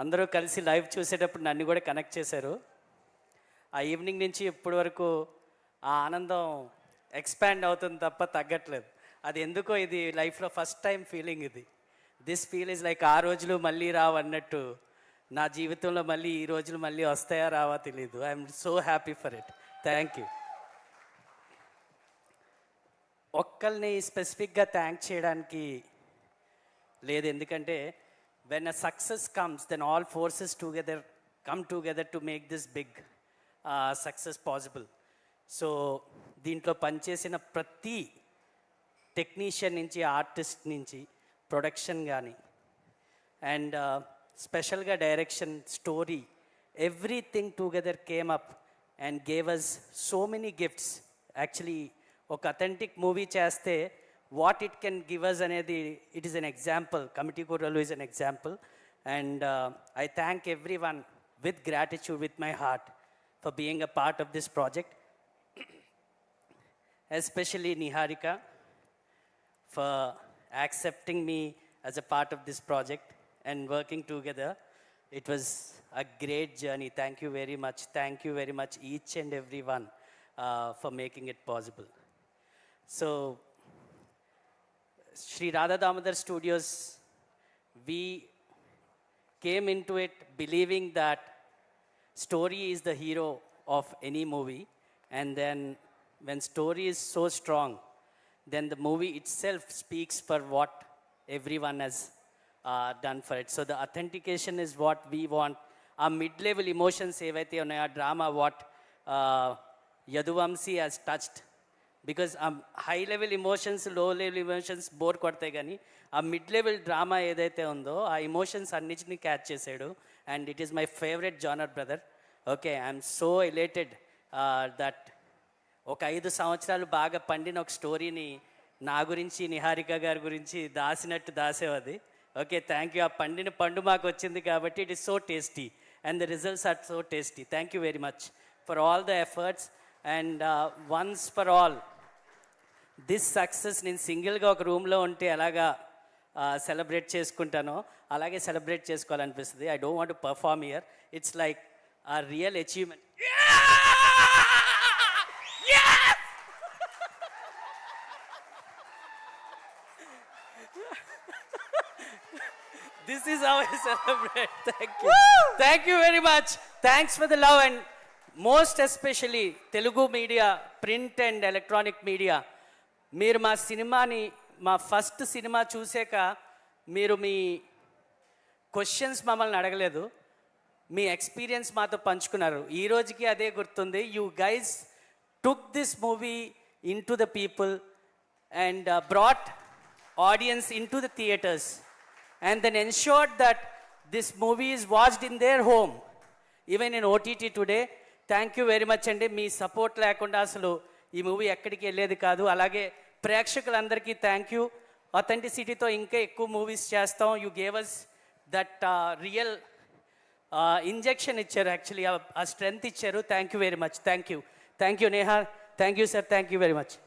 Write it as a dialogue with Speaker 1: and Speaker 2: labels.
Speaker 1: అందరూ కలిసి లైవ్ చూసేటప్పుడు నన్ను కూడా కనెక్ట్ చేశారు. ఆ ఈవినింగ్ నుంచి ఇప్పటి వరకు ఆ ఆనందం ఎక్స్పాండ్ అవుతుంది తప్ప తగ్గట్లేదు. అది ఎందుకో ఇది లైఫ్లో ఫస్ట్ టైం ఫీలింగ్ ఇది. దిస్ ఫీల్ ఇస్ లైక్ ఆ రోజులు మళ్ళీ రావు అన్నట్టు నా జీవితంలో మళ్ళీ ఈ రోజులు మళ్ళీ వస్తాయా రావా తెలీదు. I'm so happy for it. Thank you. ఒక్కరిని స్పెసిఫిక్గా థ్యాంక్ చేయడానికి లేదు, ఎందుకంటే when a success comes, then all forces come together to make this big success possible. So దీంట్లో పనిచేసిన ప్రతి టెక్నీషియన్ నుంచి, ఆర్టిస్ట్ నుంచి, ప్రొడక్షన్ కానీ అండ్ స్పెషల్గా direction, story, everything together came up and gave us so many gifts. Actually ఒక authentic movie చేస్తే what it can give us anedi, it is an example. Committee Kurralu is an example, and I thank everyone with gratitude with my heart for being a part of this project, especially Niharika for accepting me as a part of this project and working together. It was a great journey. Thank you very much. Thank you very much each and everyone for making it possible. So Sri Radha Damodar Studios, we came into it believing that story is the hero of any movie, and then when story is so strong, then the movie itself speaks for what everyone has done for it. So the authentication is what we want. Our mid-level emotions evaithe unnayo, drama what Yaduvamsi has touched. Because ఆ high level emotions, లో level emotions bore కొడతాయి, కానీ ఆ mid level drama ఏదైతే ఉందో ఆ emotions అన్నిటిని catch చేశాడు. And it is my favourite genre brother. Okay, I'm so ఎలేటెడ్ that ఒక 5 సంవత్సరాలు బాగా పండిన ఒక స్టోరీని నా గురించి, నిహారిక గారి గురించి దాసినట్టు దాసేవది. Okay, thank you. ఆ పండిన పండు మాకు వచ్చింది కాబట్టి it is so tasty and the results are so tasty. Thank you very much for all the efforts and once for all this success నేను సింగిల్గా ఒక రూమ్లో ఉంటే ఎలాగా సెలబ్రేట్ చేసుకుంటానో అలాగే సెలబ్రేట్ చేసుకోవాలనిపిస్తుంది. I don't want to perform here. It's like a real achievement. This is how I celebrate. Thank you. Thank you very much. Thanks for the love, and most especially Telugu media, print and electronic media. మీరు మా సినిమాని, మా first cinema చూసాక మీరు మీ questions మమ్మల్ని అడగలేదు, మీ experience మాతో పంచుకున్నారు. ఈ రోజుకి అదే గుర్తుంది. You guys took this movie in to the people and brought audience in to the theatres and then ensured that this movie is watched in their home, even in OTT today. Thank you very much అండి. మీ support లేకుండా అసలు ఈ movie ఎక్కడికి వెళ్ళేది కాదు. అలాగే ప్రేక్షకులందరికీ thank you. అథెంటిసిటీతో ఇంకా ఎక్కువ మూవీస్ చేస్తాం. You gave us that real injection ఇచ్చారు, యాక్చువల్లీ ఆ స్ట్రెంగ్త్ ఇచ్చారు. Thank you very much. Thank you. Thank you Neha. Thank you sir. Thank you very much.